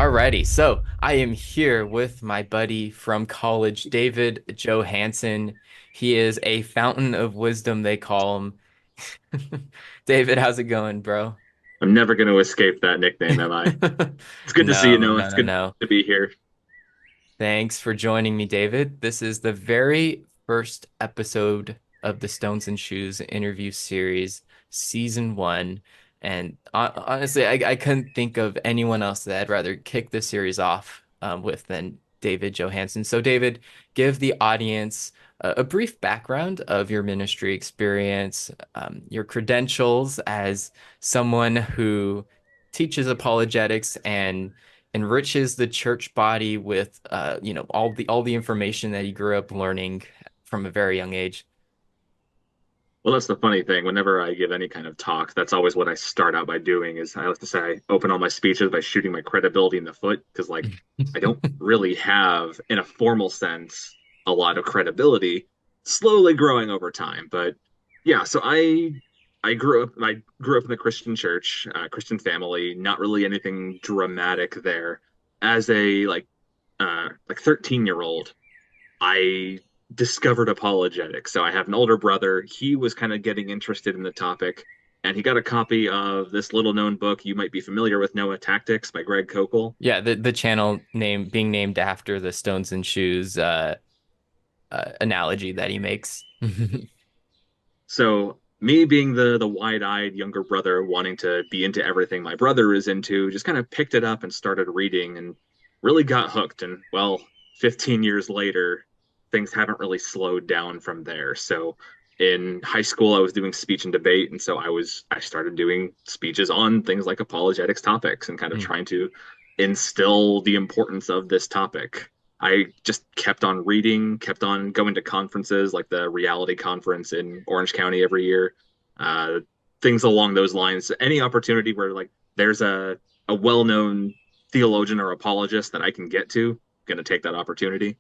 Alrighty, so I am here with my buddy from college, David Johansen. He is a fountain of wisdom, they call him. David, how's it going, bro? I'm never going to escape that nickname, am I? It's good to see you, No, Noah. no, It's no, good no. to be here. Thanks for joining me, David. This is the very first episode of the Stones and Shoes interview series, season one. And honestly, I couldn't think of anyone else that I'd rather kick the series off with than David Johansen. So, David, give the audience a brief background of your ministry experience, your credentials as someone who teaches apologetics and enriches the church body with all the information that he grew up learning from a very young age. Well, that's the funny thing. Whenever I give any kind of talk, that's always what I start out by doing is I like to say I open all my speeches by shooting my credibility in the foot because I don't really have, in a formal sense, a lot of credibility, slowly growing over time. But yeah, so I grew up in the Christian church, Christian family, not really anything dramatic there. As a 13-year-old, I discovered apologetics. So I have an older brother. He was kind of getting interested in the topic, and he got a copy of this little known book you might be familiar with, Noah Tactics by Greg Koukl. Yeah, the channel name being named after the Stones and Shoes analogy that he makes. So me being the wide-eyed younger brother wanting to be into everything my brother is into, just kind of picked it up and started reading and really got hooked. And well, 15 years later, things haven't really slowed down from there. So in high school, I was doing speech and debate, and so I started doing speeches on things like apologetics topics and kind of Mm, trying to instill the importance of this topic. I just kept on reading, kept on going to conferences like the Reality Conference in Orange County every year, uh, things along those lines. Any opportunity where there's a well-known theologian or apologist that I can get to, I'm gonna take that opportunity.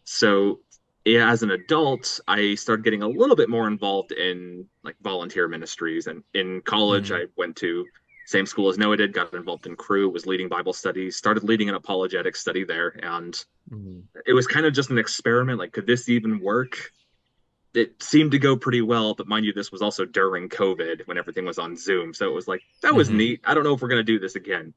So yeah, as an adult, I started getting a little bit more involved in like volunteer ministries. And in college, mm, I went to same school as Noah did, got involved in crew, was leading Bible studies, started leading an apologetic study there. And mm, it was kind of just an experiment. Like, could this even work? It seemed to go pretty well, but mind you, this was also during COVID when everything was on Zoom. So it was like, that was mhm, neat. I don't know if we're going to do this again.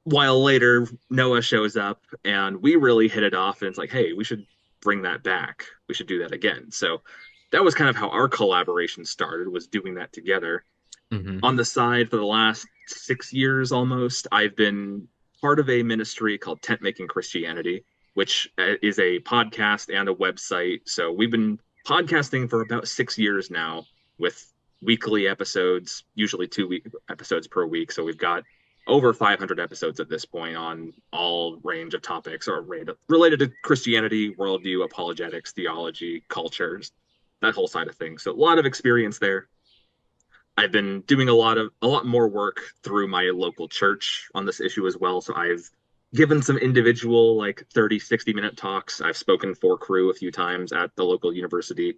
While later, Noah shows up and we really hit it off. And it's like, hey, we should bring that back. We should do that again. So that was kind of how our collaboration started, was doing that together. mhm, On the side for the last 6 years almost, I've been part of a ministry called Tent Making Christianity, which is a podcast and a website. So we've been podcasting for about 6 years now with weekly episodes, usually two episodes per week. So we've got over 500 episodes at this point on all range of topics or related to Christianity, worldview, apologetics, theology, cultures, that whole side of things. So a lot of experience there. I've been doing a lot more work through my local church on this issue as well. So I've given some individual like 30, 60-minute talks. I've spoken for crew a few times at the local university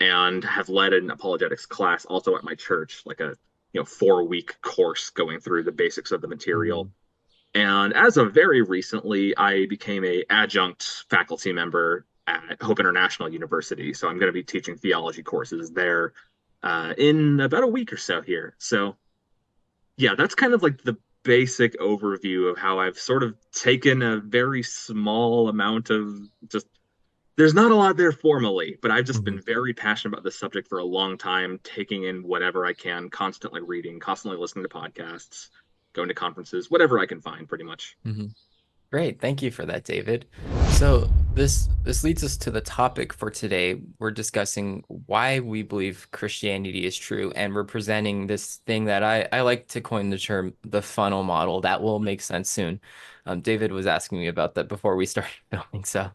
and have led an apologetics class also at my church, like a 4-week course going through the basics of the material. mhm. And as of very recently, I became a adjunct faculty member at Hope International University. So I'm going to be teaching theology courses there in about a week or so here. So yeah, that's kind of like the basic overview of how I've sort of taken a very small amount of just there's not a lot there formally, but I've just been very passionate about this subject for a long time, taking in whatever I can, constantly reading, constantly listening to podcasts, going to conferences, whatever I can find, pretty much. Mhm. Great, thank you for that, David. So this leads us to the topic for today. We're discussing why we believe Christianity is true, and we're presenting this thing that I like to coin the term the funnel model. That will make sense soon. David was asking me about that before we started filming, so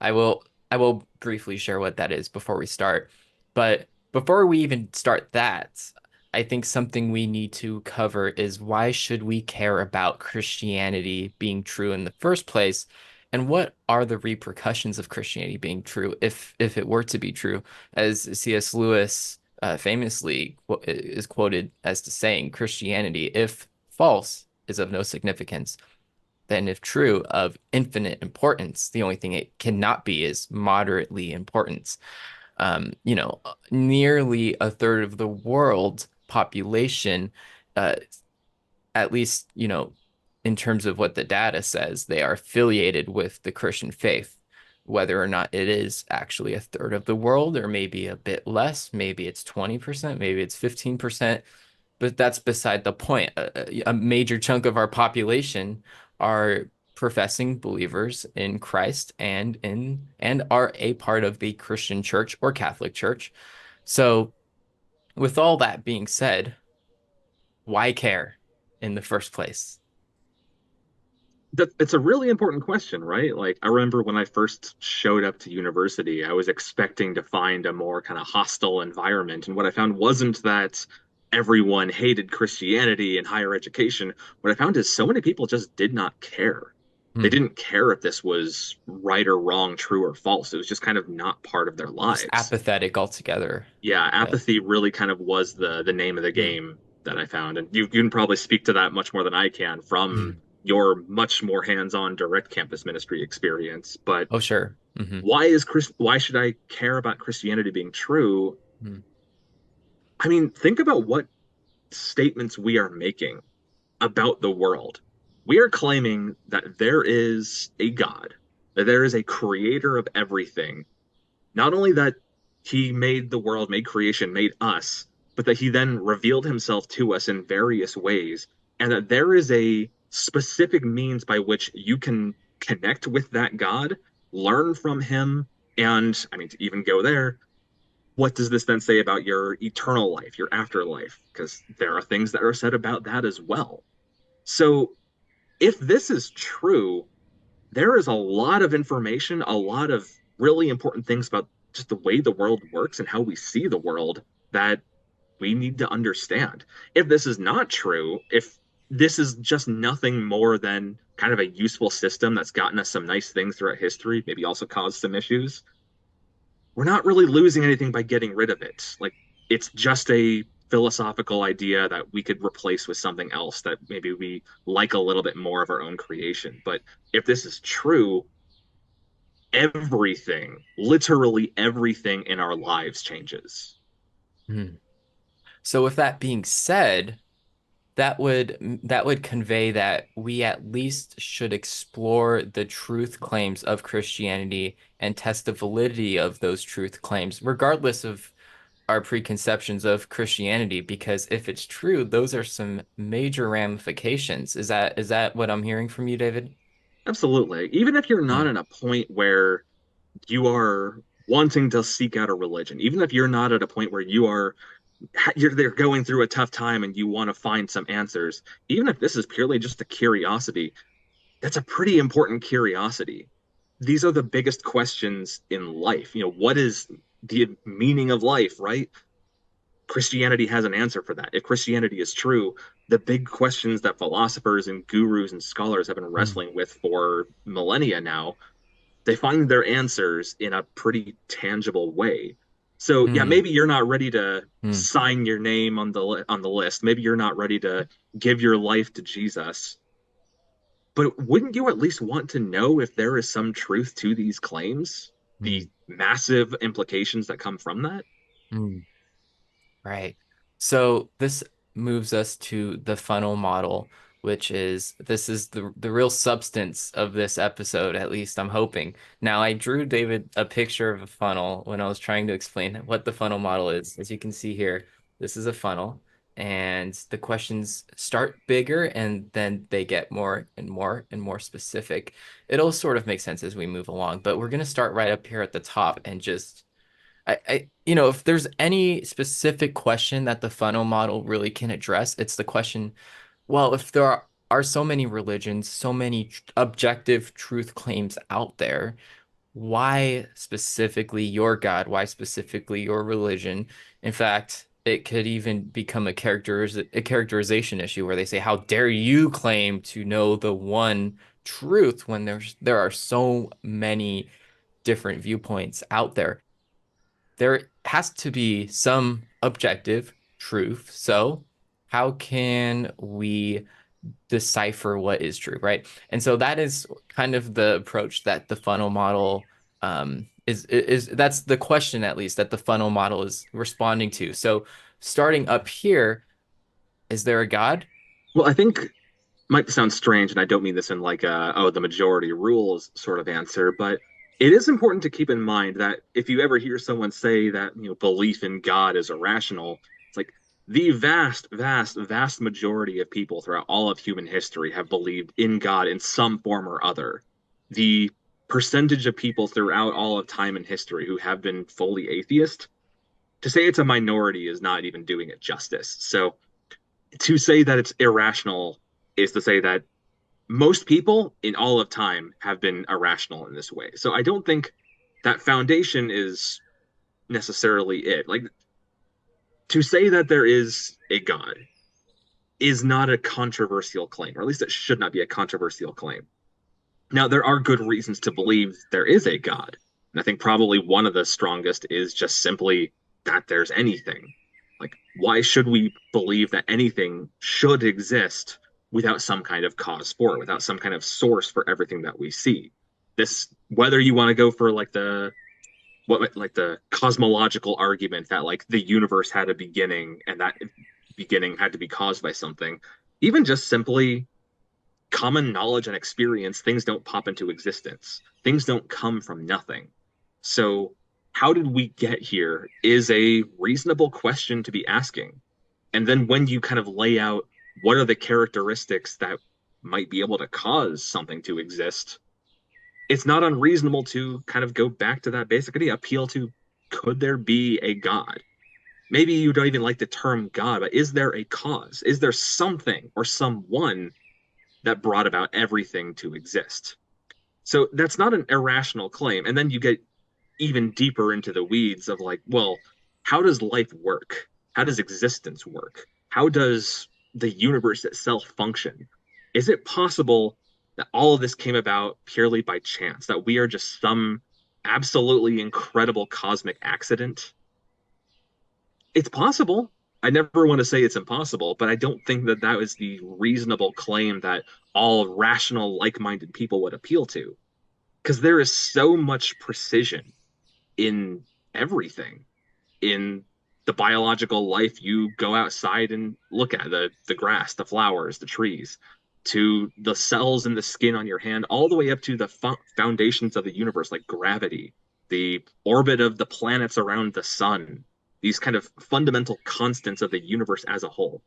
I will briefly share what that is before we start. But before we even start that, I think something we need to cover is why should we care about Christianity being true in the first place? And what are the repercussions of Christianity being true if it were to be true? As C.S. Lewis famously is quoted as to saying, Christianity, if false, is of no significance. then if true, of infinite importance. The only thing it cannot be is moderately important. Nearly a third of the world population, uh, at least, in terms of what the data says, they are affiliated with the Christian faith. Whether or not it is actually a third of the world, or maybe a bit less, maybe it's 20%, maybe it's 15%, but that's beside the point. A major chunk of our population are professing believers in Christ and are a part of the Christian church or Catholic church. So, with all that being said, why care in the first place? That it's a really important question, right? Like I remember when I first showed up to university, I was expecting to find a more kind of hostile environment, and what I found wasn't that everyone hated Christianity and higher education. What I found is so many people just did not care. They Hmm. didn't care if this was right or wrong, true or false. It was just kind of not part of their Just lives. apathetic altogether. Yeah, Yeah. apathy really kind of was the name of the Hmm. game that I found. And you can probably speak to that much more than I can from Hmm. your much more hands-on direct campus ministry experience. But Oh, sure. Hmm. why should I care about Christianity being true? Hmm. I mean, think about what statements we are making about the world. We are claiming that there is a God, that there is a creator of everything. Not only that he made the world, made creation, made us, but that he then revealed himself to us in various ways, and that there is a specific means by which you can connect with that God, learn from him, and I mean, to even go there, what does this then say about your eternal life, your afterlife? Because there are things that are said about that as well. So, if this is true, there is a lot of information, a lot of really important things about just the way the world works and how we see the world that we need to understand. If this is not true, if this is just nothing more than kind of a useful system that's gotten us some nice things throughout history, maybe also caused some issues, we're not really losing anything by getting rid of it. Like it's just a philosophical idea that we could replace with something else that maybe we like a little bit more of our own creation. But if this is true, everything, literally everything in our lives changes. Hmm. So, with that being said, that would convey that we at least should explore the truth claims of Christianity and test the validity of those truth claims, regardless of our preconceptions of Christianity, because if it's true, those are some major ramifications. Is that what I'm hearing from you, David? Absolutely. Even if you're not Hmm. in a point where you are wanting to seek out a religion, even if you're not at a point where you're they're going through a tough time and you want to find some answers, even if this is purely just a curiosity, that's a pretty important curiosity. These are the biggest questions in life. You know, what is the meaning of life, right? Christianity has an answer for that. If Christianity is true, the big questions that philosophers and gurus and scholars have been Hmm. wrestling with for millennia now, they find their answers in a pretty tangible way. So yeah, Hmm. maybe you're not ready to Hmm. sign your name on the list. Maybe you're not ready to give your life to Jesus. But wouldn't you at least want to know if there is some truth to these claims? Hmm. The massive implications that come from that? Hmm. Right. So this moves us to the funnel model, which is this is the real substance of this episode, at least I'm hoping. Now, I drew David a picture of a funnel when I was trying to explain what the funnel model is. As you can see here, this is a funnel, and the questions start bigger and then they get more and more and more specific. It'll sort of make sense as we move along, but we're going to start right up here at the top and just if there's any specific question that the funnel model really can address, it's the question, well, if there are so many religions, so many objective truth claims out there, why specifically your God? Why specifically your religion? In fact, it could even become a characterization issue where they say, how dare you claim to know the one truth when there are so many different viewpoints out there? There has to be some objective truth. So, how can we decipher what is true, right? And so that is kind of the approach that the funnel model is that's the question at least that the funnel model is responding to. So starting up here, is there a God? Well, I think might sound strange, and I don't mean this in like a, oh, the majority rules sort of answer, but it is important to keep in mind that if you ever hear someone say that, belief in God is irrational, it's like the vast, vast, vast majority of people throughout all of human history have believed in God in some form or other. The percentage of people throughout all of time and history who have been fully atheist, to say it's a minority is not even doing it justice. So to say that it's irrational is to say that most people in all of time have been irrational in this way. So I don't think that foundation is necessarily it. Like to say that there is a God is not a controversial claim, or at least it should not be a controversial claim. Now, there are good reasons to believe there is a God. And I think probably one of the strongest is just simply that there's anything. Like, why should we believe that anything should exist without some kind of cause for it, without some kind of source for everything that we see? This, whether you want to go for like the cosmological argument that like the universe had a beginning and that beginning had to be caused by something, even just simply common knowledge and experience, things don't pop into existence. Things don't come from nothing. So, how did we get here is a reasonable question to be asking. And then when you kind of lay out what are the characteristics that might be able to cause something to exist, it's not unreasonable to kind of go back to that basic idea, appeal to could there be a God? Maybe you don't even like the term God, but is there a cause? Is there something or someone that brought about everything to exist? So that's not an irrational claim. And then you get even deeper into the weeds of like, well, how does life work? How does existence work? How does the universe itself function? Is it possible that all of this came about purely by chance, that we are just some absolutely incredible cosmic accident? It's possible. I never want to say it's impossible, but I don't think that that is the reasonable claim that all rational, like-minded people would appeal to, because there is so much precision in everything. In the biological life you go outside and look at, the grass, the flowers, the trees, to the cells in the skin on your hand, all the way up to the foundations of the universe, like gravity, the orbit of the planets around the sun, these kind of fundamental constants of the universe as a whole.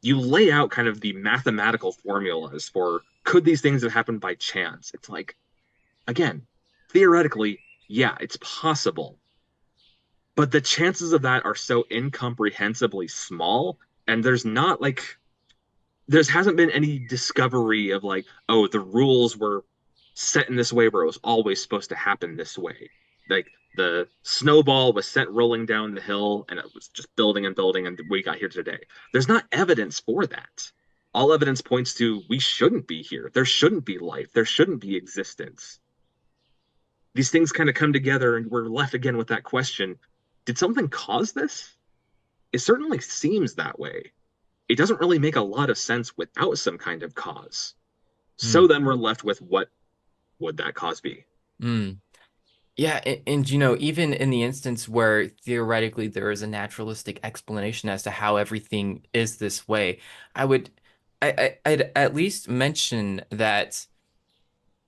You lay out kind of the mathematical formulas for could these things have happened by chance? It's like, again, theoretically, yeah, it's possible, but the chances of that are so incomprehensibly small, and there's not like there hasn't been any discovery of like, oh, the rules were set in this way where it was always supposed to happen this way. Like the snowball was sent rolling down the hill and it was just building and building and we got here today. There's not evidence for that. All evidence points to we shouldn't be here. There shouldn't be life. There shouldn't be existence. These things kind of come together and we're left again with that question, did something cause this? It certainly seems that way. It doesn't really make a lot of sense without some kind of cause. Hmm. So then we're left with what would that cause be? Hmm. Yeah, and even in the instance where theoretically there is a naturalistic explanation as to how everything is this way, I would I'd at least mention that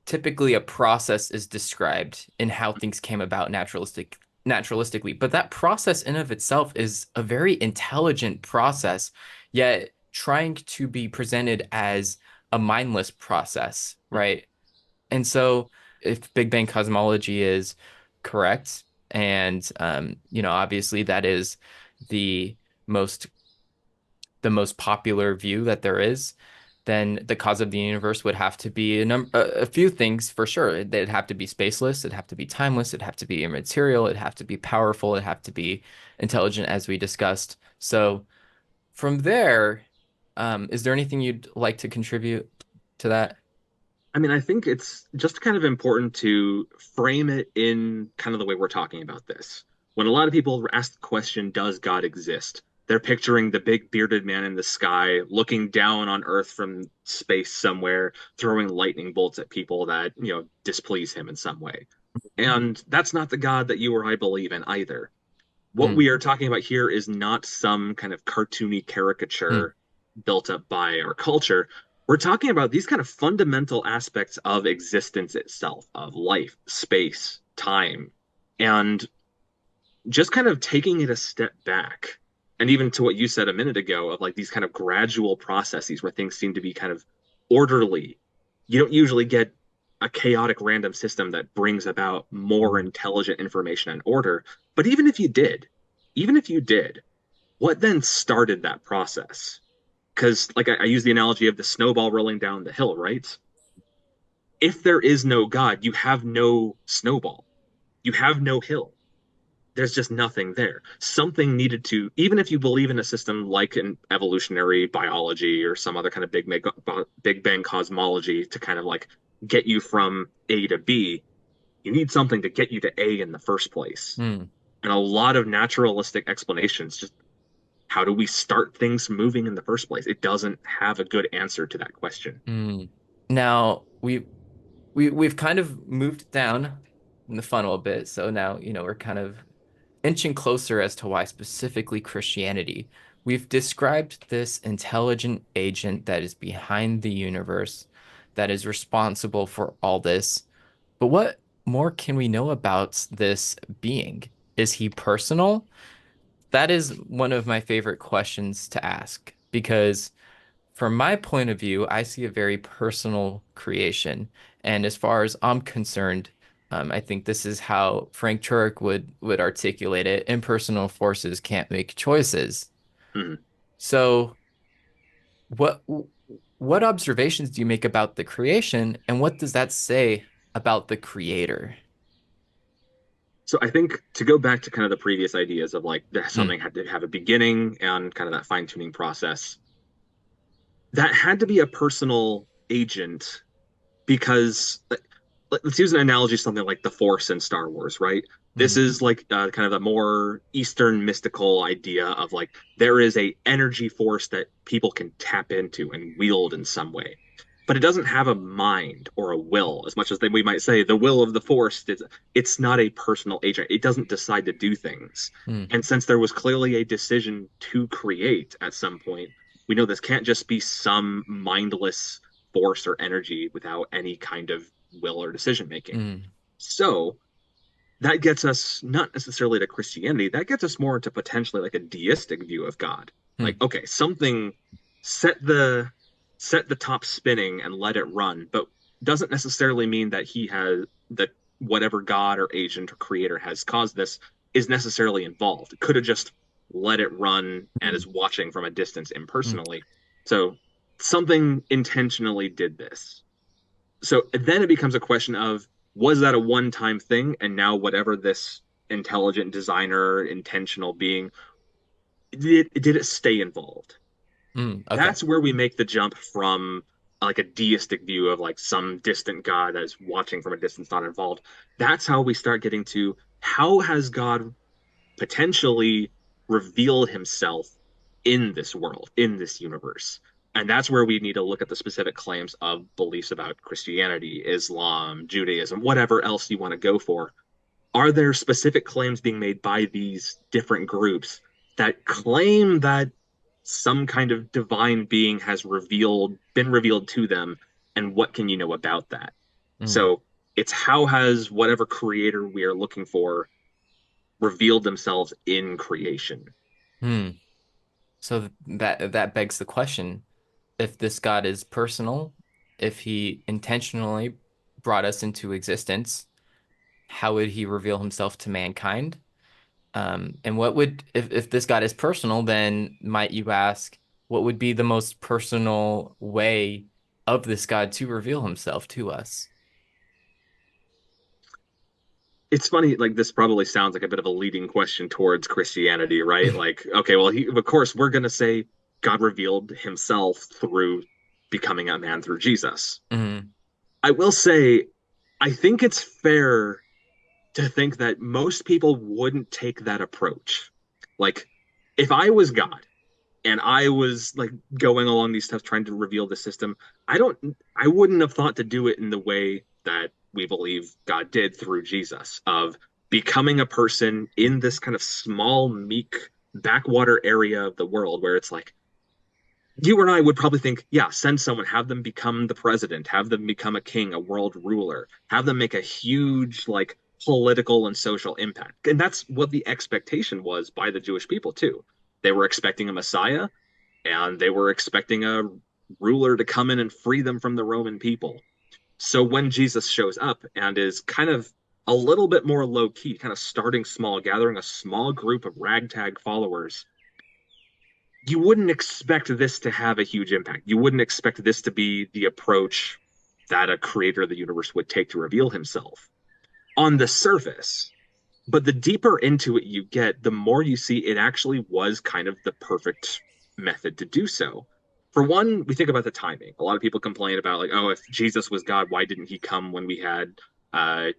typically a process is described in how things came about naturalistically, but that process in of itself is a very intelligent process, yet trying to be presented as a mindless process, right? And so if Big Bang cosmology is correct, and obviously that is the most most popular view that there is, then the cause of the universe would have to be a few things for sure. It'd have to be spaceless, it'd have to be timeless, it'd have to be immaterial, it'd have to be powerful, it'd have to be intelligent, as we discussed. So from there, is there anything you'd like to contribute to that? I mean, I think it's just kind of important to frame it in kind of the way we're talking about this. When a lot of people ask the question, does God exist? they're picturing the big bearded man in the sky looking down on Earth from space somewhere, throwing lightning bolts at people that, displease him in some way. And that's not the God that you or I believe in either. What Mm, we are talking about here is not some kind of cartoony mm, caricature built up by our culture. We're talking about these kind of fundamental aspects of existence itself, of life, space, time, and just kind of taking it a step back. And even to what you said a minute ago of like these kind of gradual processes where things seem to be kind of orderly. You don't usually get a chaotic random system that brings about more mm, intelligent information and order. But even if you did, what then started that process? Because, like, I use the analogy of the snowball rolling down the hill, right? If there is no God, you have no snowball, you have no hill. There's just nothing there. Something needed to, even if you believe in a system like an evolutionary biology or some other kind of big bang cosmology to kind of like get you from A to B, you need something to get you to A in the first place. mm, And a lot of naturalistic explanations just how do we start things moving in the first place? It doesn't have a good answer to that question. mm. Now we've kind of moved down in the funnel a bit, so now, we're kind of inching closer as to why specifically Christianity. We've described this intelligent agent that is behind the universe, that is responsible for all this. But what more can we know about this being? Is he personal? That is one of my favorite questions to ask because from my point of view, I see a very personal creation. And as far as I'm concerned, I think this is how Frank Turek would articulate it. Impersonal forces can't make choices. Mhm. So what what observations do you make about the creation, and what does that say about the creator? So I think to go back to kind of the previous ideas of like that Mm, something had to have a beginning and kind of that fine-tuning process, that had to be a personal agent because let's use an analogy, something like the Force in Star Wars, right? This mm, is like kind of a more Eastern mystical idea of like there is a energy force that people can tap into and wield in some way, but it doesn't have a mind or a will, as much as we might say the will of the Force. It's not a personal agent. It doesn't decide to do things. mm, And since there was clearly a decision to create at some point, we know this can't just be some mindless force or energy without any kind of will or decision making. mm, So that gets us not necessarily to Christianity, that gets us more into potentially like a deistic view of God. Like, mm, okay, something set the set the top spinning and let it run, but doesn't necessarily mean that he has that whatever God or agent or creator has caused this is necessarily involved. It could have just let it run and mm, is watching from a distance mm, impersonally. So something intentionally did this. So then it becomes a question of was that a one-time thing and now whatever this intelligent designer intentional being did it stay involved? mm. Okay. That's where we make the jump from like a deistic view of like some distant god that is watching from a distance not involved. That's how we start getting to how has God potentially revealed himself in this world, in this universe. And that's where we need to look at the specific claims of beliefs about Christianity, Islam, Judaism, whatever else you want to go for. Are there specific claims being made by these different groups that claim that some kind of divine being has been revealed to them? And what can you know about that? Mm, So it's how has whatever creator we are looking for revealed themselves in creation. mm. So that begs the question, if this God is personal, if he intentionally brought us into existence, how would he reveal himself to mankind? And what would, if this God is personal, then might you ask, what would be the most personal way of this God to reveal himself to us? It's funny, like this probably sounds like a bit of a leading question towards Christianity, right? Like, okay, well, of course, we're going to say God revealed himself through becoming a man through Jesus. Mm, I will say, I think it's fair to think that most people wouldn't take that approach. Like, If I was God and I was like going along these steps trying to reveal the system, I wouldn't have thought to do it in the way that we believe God did through Jesus, of becoming a person in this kind of small, meek backwater area of the world where it's like you and I would probably think, yeah, send someone, have them become the president, have them become a king, a world ruler, have them make a huge like political and social impact. And that's what the expectation was by the Jewish people too. They were expecting a Messiah and they were expecting a ruler to come in and free them from the Roman people. So when Jesus shows up and is kind of a little bit more low key, kind of starting small, gathering a small group of ragtag followers, you wouldn't expect this to have a huge impact. You wouldn't expect this to be the approach that a creator of the universe would take to reveal himself on the surface. But the deeper into it you get, the more you see it actually was kind of the perfect method to do so. For one, we think about the timing. A lot of people complain about, like, oh, if Jesus was God, why didn't he come when we had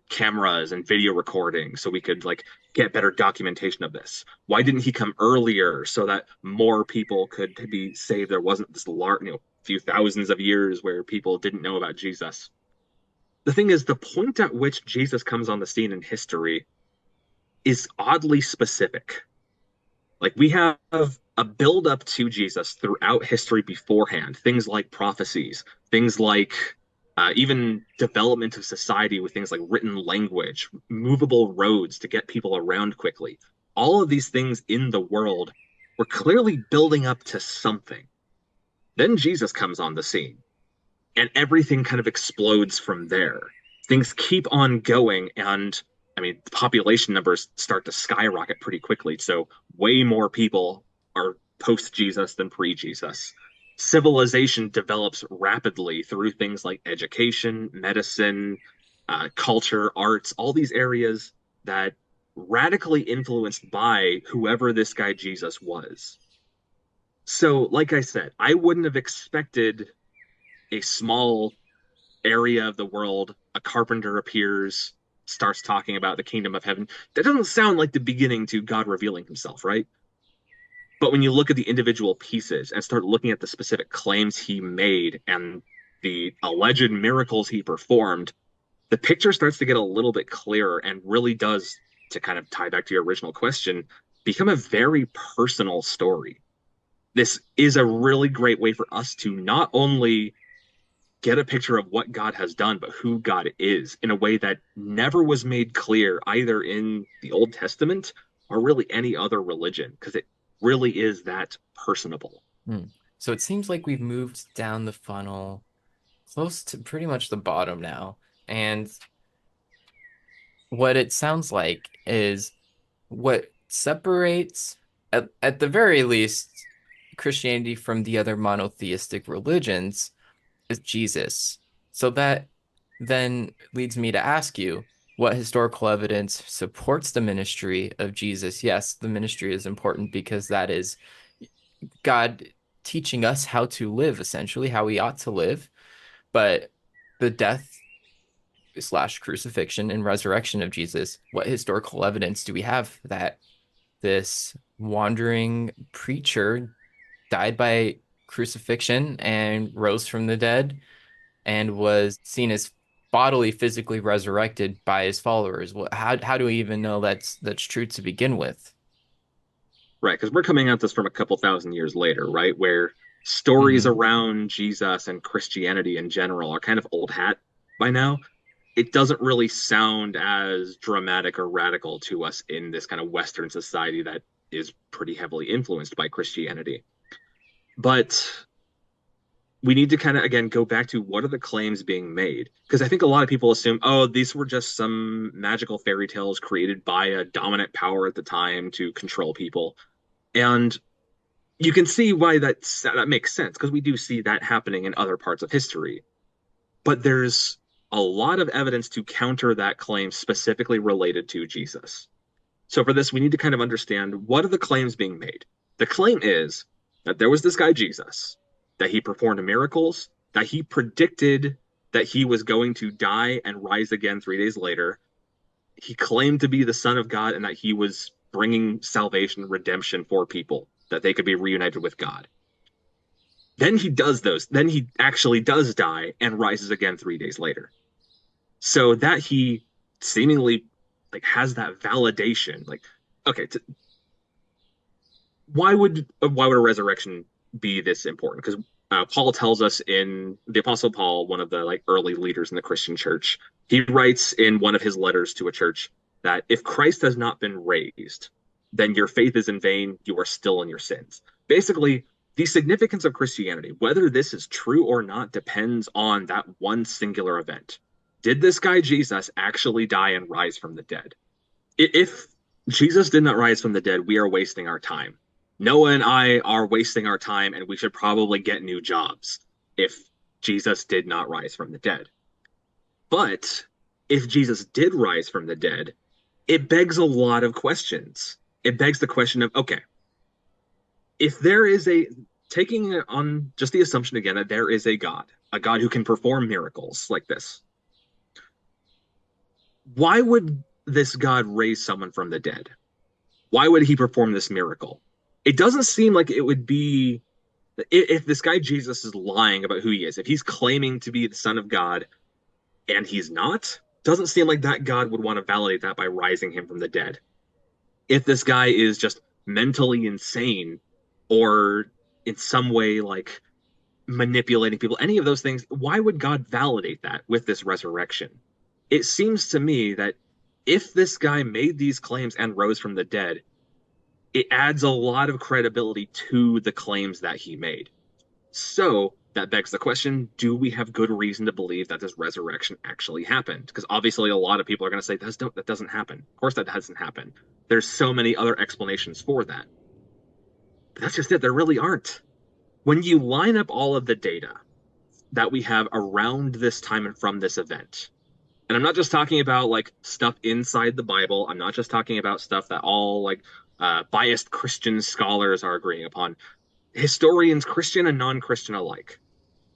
cameras and video recording so we could like get better documentation of this? Why didn't he come earlier so that more people could be saved? There wasn't this large, few thousands of years where people didn't know about Jesus. The thing is, the point at which Jesus comes on the scene in history is oddly specific. Like we have a build up to Jesus throughout history beforehand, things like prophecies, things like even development of society with things like written language, movable roads to get people around quickly. All of these things in the world were clearly building up to something. Then Jesus comes on the scene and everything kind of explodes from there. Things keep on going, and I mean, the population numbers start to skyrocket pretty quickly. So, way more people are post Jesus than pre Jesus. Civilization develops rapidly through things like education, medicine, culture, arts, all these areas that radically influenced by whoever this guy Jesus was. So, like I said, I wouldn't have expected a small area of the world, a carpenter appears, starts talking about the kingdom of heaven. That doesn't sound like the beginning to God revealing himself, right? But when you look at the individual pieces and start looking at the specific claims he made and the alleged miracles he performed, the picture starts to get a little bit clearer and really does, to kind of tie back to your original question, become a very personal story. This is a really great way for us to not only get a picture of what God has done, but who God is in a way that never was made clear either in the Old Testament or really any other religion, because it really is that personable. Hmm. So it seems like we've moved down the funnel close to pretty much the bottom now. And what it sounds like is what separates, at the very least, Christianity from the other monotheistic religions is Jesus. So that then leads me to ask you, what historical evidence supports the ministry of Jesus? Yes, the ministry is important because that is God teaching us how to live, essentially, how we ought to live. But the death slash crucifixion and resurrection of Jesus, what historical evidence do we have that this wandering preacher died by crucifixion and rose from the dead and was seen as bodily, physically resurrected by his followers? How do we even know that's true to begin with? Right, because we're coming at this from a couple thousand years later, right? Where stories Hmm. around Jesus and Christianity in general are kind of old hat by now. It doesn't really sound as dramatic or radical to us in this kind of Western society that is pretty heavily influenced by Christianity. But we need to kind of again go back to what are the claims being made, because I think a lot of people assume, oh, these were just some magical fairy tales created by a dominant power at the time to control people. And you can see why that makes sense, because we do see that happening in other parts of history. But there's a lot of evidence to counter that claim specifically related to Jesus. So for this, we need to kind of understand, what are the claims being made? The claim is that there was this guy, Jesus, that he performed miracles, that he predicted that he was going to die and rise again 3 days later. He claimed to be the Son of God and that he was bringing salvation, redemption for people, that they could be reunited with God. Then he does those. Then he actually does die and rises again 3 days later. So that he seemingly like has that validation. Like, okay, why would a resurrection be this important? Because Paul tells us in the Apostle Paul, one of the like early leaders in the Christian church, he writes in one of his letters to a church that if Christ has not been raised, then your faith is in vain. You are still in your sins. Basically, the significance of Christianity, whether this is true or not, depends on that one singular event. Did this guy Jesus actually die and rise from the dead? If Jesus did not rise from the dead, we are wasting our time. Noah and I are wasting our time, and we should probably get new jobs if Jesus did not rise from the dead. But if Jesus did rise from the dead, it begs a lot of questions. It begs the question of, okay, if there is taking it on just the assumption again that there is a God who can perform miracles like this, why would this God raise someone from the dead? Why would he perform this miracle? It doesn't seem like it would be if this guy Jesus is lying about who he is, if he's claiming to be the son of God and he's not, doesn't seem like that God would want to validate that by rising him from the dead. If this guy is just mentally insane or in some way like manipulating people, any of those things, why would God validate that with this resurrection? It seems to me that if this guy made these claims and rose from the dead, it adds a lot of credibility to the claims that he made. So that begs the question, do we have good reason to believe that this resurrection actually happened? Because obviously a lot of people are going to say that doesn't happen. Of course that doesn't happen. There's so many other explanations for that. But that's just it. There really aren't. When you line up all of the data that we have around this time and from this event, and I'm not just talking about like stuff inside the Bible. I'm not just talking about stuff that all like biased Christian scholars are agreeing upon. Historians, Christian and non-Christian alike,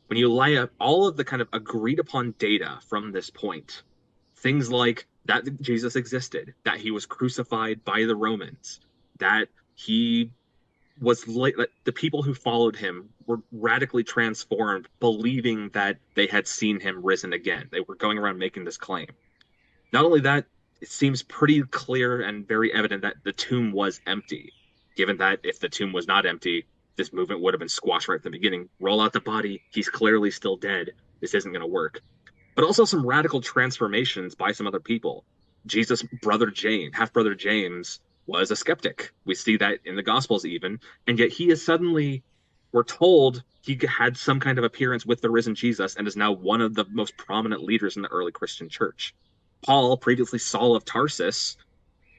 when you lay up all of the kind of agreed upon data from this point, things like that Jesus existed, that he was crucified by the Romans, that he was late, that the people who followed him were radically transformed, believing that they had seen him risen again. They were going around making this claim. Not only that, it seems pretty clear and very evident that the tomb was empty, given that if the tomb was not empty, this movement would have been squashed right at the beginning. Roll out the body. He's clearly still dead. This isn't going to work. But also some radical transformations by some other people. Jesus' brother James, half brother James, was a skeptic. We see that in the Gospels even. And yet he is suddenly, we're told he had some kind of appearance with the risen Jesus and is now one of the most prominent leaders in the early Christian church. Paul, previously Saul of Tarsus,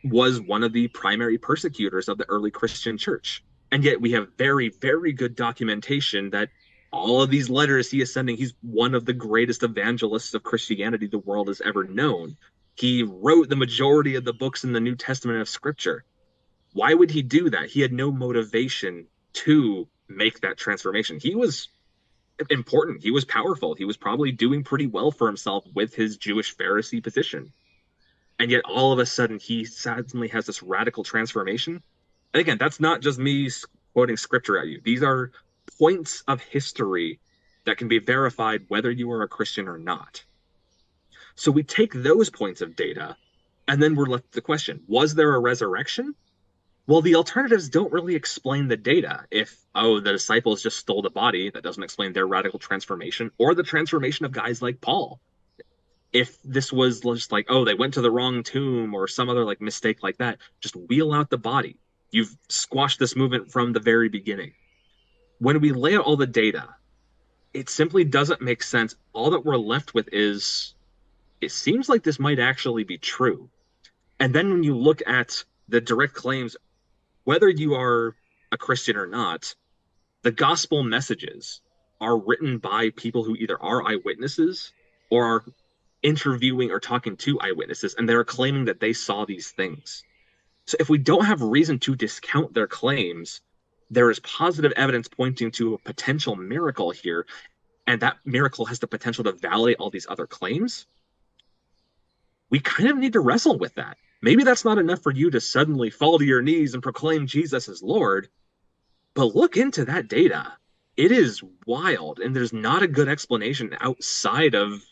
was one of the primary persecutors of the early Christian church. And yet we have very, very good documentation that all of these letters he is sending, he's one of the greatest evangelists of Christianity the world has ever known. He wrote the majority of the books in the New Testament of Scripture. Why would he do that? He had no motivation to make that transformation. He was important. He was powerful. He was probably doing pretty well for himself with his Jewish Pharisee position. And yet all of a sudden he suddenly has this radical transformation. And again, that's not just me quoting scripture at you. These are points of history that can be verified whether you are a Christian or not. So we take those points of data and then we're left with the question, was there a resurrection? Well, the alternatives don't really explain the data. If, oh, the disciples just stole the body, that doesn't explain their radical transformation or the transformation of guys like Paul. If this was just like, oh, they went to the wrong tomb or some other like mistake like that, just wheel out the body. You've squashed this movement from the very beginning. When we lay out all the data, it simply doesn't make sense. All that we're left with is it seems like this might actually be true. And then when you look at the direct claims, whether you are a Christian or not, the gospel messages are written by people who either are eyewitnesses or are interviewing or talking to eyewitnesses, and they're claiming that they saw these things. So if we don't have reason to discount their claims, there is positive evidence pointing to a potential miracle here, and that miracle has the potential to validate all these other claims. We kind of need to wrestle with that. Maybe that's not enough for you to suddenly fall to your knees and proclaim Jesus as Lord, but look into that data. It is wild, and there's not a good explanation outside of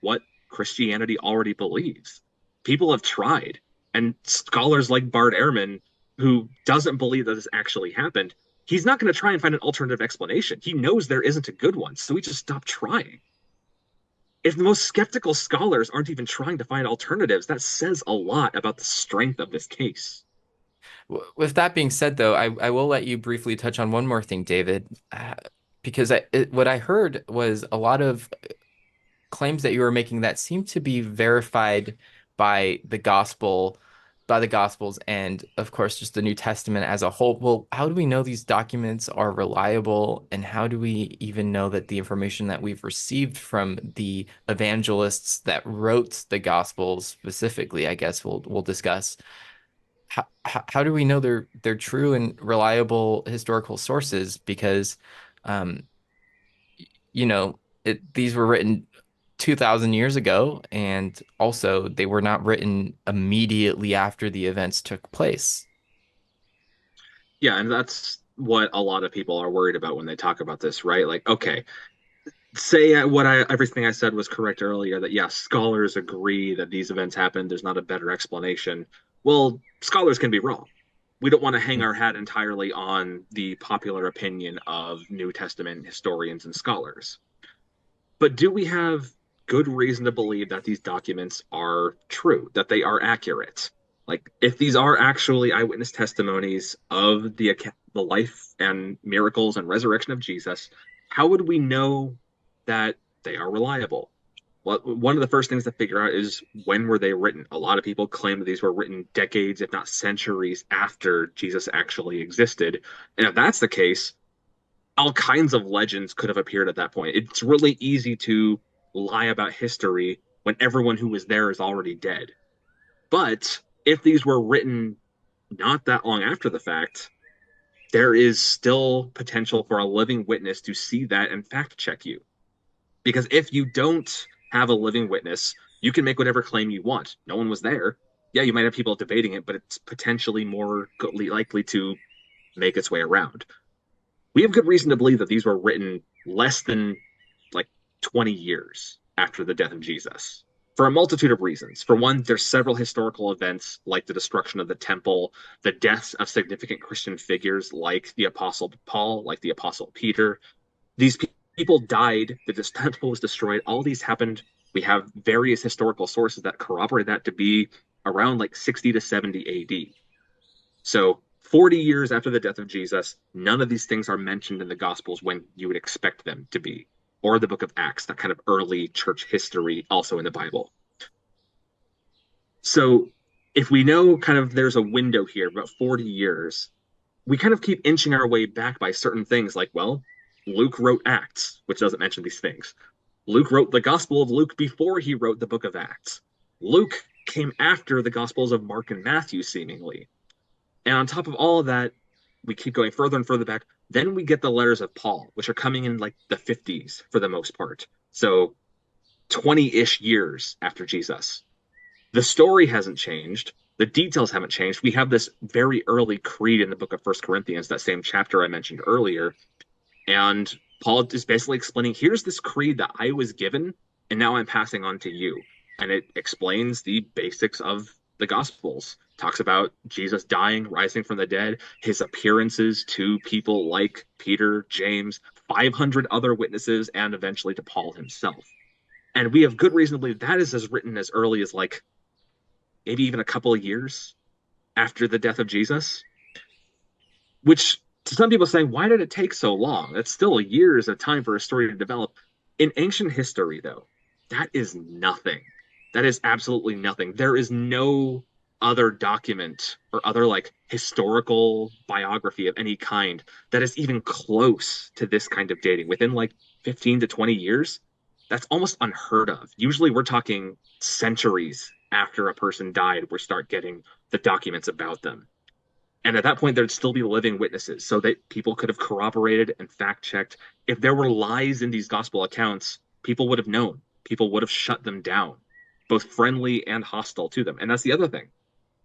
what Christianity already believes. People have tried, and scholars like Bart Ehrman, who doesn't believe that this actually happened, he's not going to try and find an alternative explanation. He knows there isn't a good one, so he just stopped trying. If the most skeptical scholars aren't even trying to find alternatives, that says a lot about the strength of this case. With that being said, though, I will let you briefly touch on one more thing, David, because what I heard was a lot of claims that you were making that seem to be verified by the gospel, by the gospels, and of course, just the New Testament as a whole. Well, how do we know these documents are reliable, and how do we even know that the information that we've received from the evangelists that wrote the gospels specifically, I guess we'll discuss. How do we know they're true and reliable historical sources? Because um, these were written 2000 years ago, and also they were not written immediately after the events took place. Yeah, and that's what a lot of people are worried about when they talk about this, right? Like, okay, say everything I said was correct earlier, that yes, scholars agree that these events happened. There's not a better explanation. Well, scholars can be wrong. We don't want to hang our hat entirely on the popular opinion of New Testament historians and scholars. But do we have good reason to believe that these documents are true, that they are accurate? Like, if these are actually eyewitness testimonies of the life and miracles and resurrection of Jesus, how would we know that they are reliable? Well, one of the first things to figure out is when were they written? A lot of people claim that these were written decades, if not centuries, after Jesus actually existed. And if that's the case, all kinds of legends could have appeared at that point. It's really easy to lie about history when everyone who was there is already dead. But if these were written not that long after the fact, there is still potential for a living witness to see that and fact check you. Because if you don't have a living witness, you can make whatever claim you want. No one was there. Yeah, you might have people debating it, but it's potentially more likely to make its way around. We have good reason to believe that these were written less than like 20 years after the death of Jesus for a multitude of reasons. For one, there's several historical events like the destruction of the temple, the deaths of significant Christian figures like the Apostle Paul, like the Apostle Peter. These people died, the temple was destroyed. All these happened. We have various historical sources that corroborate that to be around like 60 to 70 AD. So 40 years after the death of Jesus, none of these things are mentioned in the Gospels when you would expect them to be, or the book of Acts, that kind of early church history also in the Bible. So if we know kind of there's a window here, about 40 years, we kind of keep inching our way back by certain things like, well, Luke wrote Acts, which doesn't mention these things. Luke wrote the Gospel of Luke before he wrote the book of Acts. Luke came after the Gospels of Mark and Matthew, seemingly. And on top of all of that, we keep going further and further back. Then we get the letters of Paul, which are coming in like the 50s for the most part. So 20-ish years after Jesus. The story hasn't changed. The details haven't changed. We have this very early creed in the book of First Corinthians, that same chapter I mentioned earlier. And Paul is basically explaining, here's this creed that I was given, and now I'm passing on to you. And it explains the basics of the Gospels. Talks about Jesus dying, rising from the dead, his appearances to people like Peter, James, 500 other witnesses, and eventually to Paul himself. And we have good reason to believe that is as written as early as like maybe even a couple of years after the death of Jesus, which to some people saying, why did it take so long? That's still years of time for a story to develop. In ancient history, though, that is nothing. That is absolutely nothing. There is no other document or other like historical biography of any kind that is even close to this kind of dating within like 15 to 20 years. That's almost unheard of. Usually we're talking centuries after a person died, we start getting the documents about them. And at that point, there'd still be living witnesses so that people could have corroborated and fact checked. If there were lies in these gospel accounts, people would have known. People would have shut them down, both friendly and hostile to them. And that's the other thing.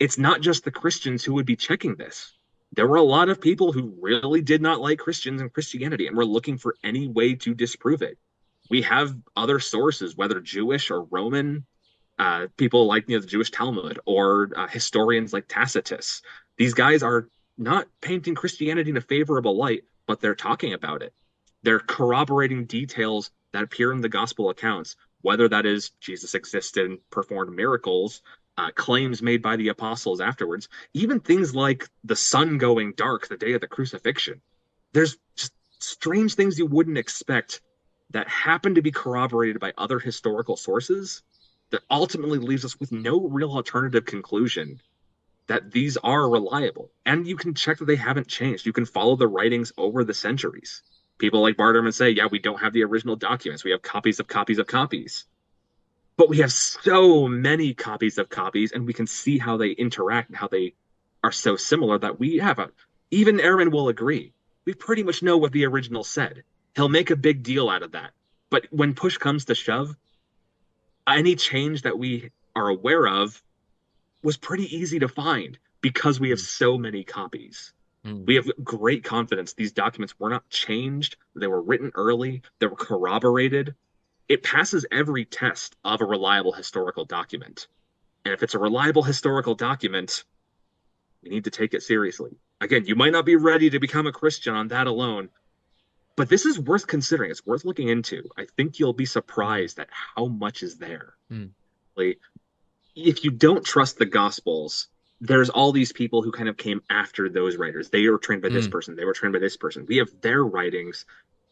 it's not just the Christians who would be checking this. There were a lot of people who really did not like Christians and Christianity and were looking for any way to disprove it. We have other sources, whether Jewish or Roman, people like the Jewish Talmud or historians like Tacitus. These guys are not painting Christianity in a favorable light, but they're talking about it. They're corroborating details that appear in the gospel accounts, whether that is Jesus existed and performed miracles, claims made by the apostles afterwards, even things like the sun going dark the day of the crucifixion. There's just strange things you wouldn't expect that happen to be corroborated by other historical sources that ultimately leaves us with no real alternative conclusion that these are reliable. And you can check that they haven't changed. You can follow the writings over the centuries. People like Barterman say, yeah, we don't have the original documents. We have copies of copies of copies. But we have so many copies of copies, and we can see how they interact and how they are so similar that we have a. Even Ehrman will agree. We pretty much know what the original said. He'll make a big deal out of that. But when push comes to shove, any change that we are aware of was pretty easy to find because we have Mm, so many copies. mm, We have great confidence these documents were not changed, they were written early, they were corroborated. It passes every test of a reliable historical document. And if it's a reliable historical document, we need to take it seriously. Again, you might not be ready to become a Christian on that alone, but this is worth considering. It's worth looking into. I think you'll be mm, surprised at how much is there. mm, Like, if you don't trust the Gospels, there's all these people who kind of came after those writers. They were trained by this mm, person, they were trained by this person. We have their writings,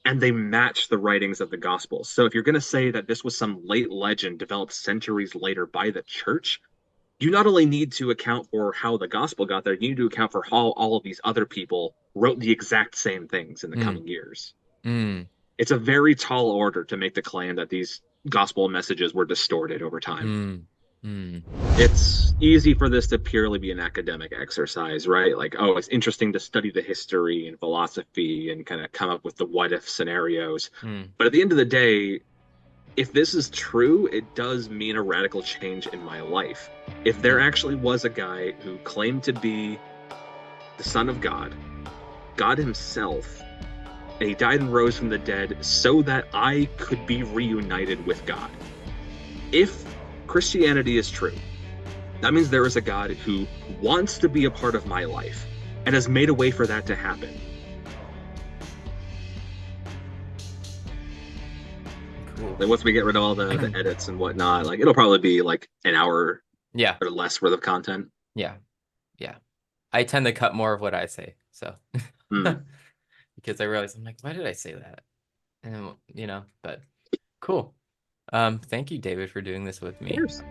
and they match the writings of the Gospels. So if you're going to say that this was some late legend developed centuries later by the church, you not only need to account for how the Gospel got there, you need to account for how all of these other people wrote the exact same things in the mm, coming years. mm, It's a very tall order to make the claim that these Gospel messages were distorted over time. mm, mm, It's easy for this to purely be an academic exercise, right? Like, oh, it's interesting to study the history and philosophy and kind of come up with the what if scenarios. mm, But at the end of the day, if this is true, it does mean a radical change in my life. If there mm, actually was a guy who claimed to be the Son of God, God Himself, and he died and rose from the dead so that I could be reunited with God. If Christianity is true, that means there is a God who wants to be a part of my life and has made a way for that to happen. cool. Then once we get rid of all the edits and whatnot, like it'll probably be like an hour Yeah, or less worth of content. yeah, yeah. I tend to cut more of what I say, so Hmm. because I realize I'm like, why did I say that? And but cool. Thank you, David, for doing this with me. Cheers.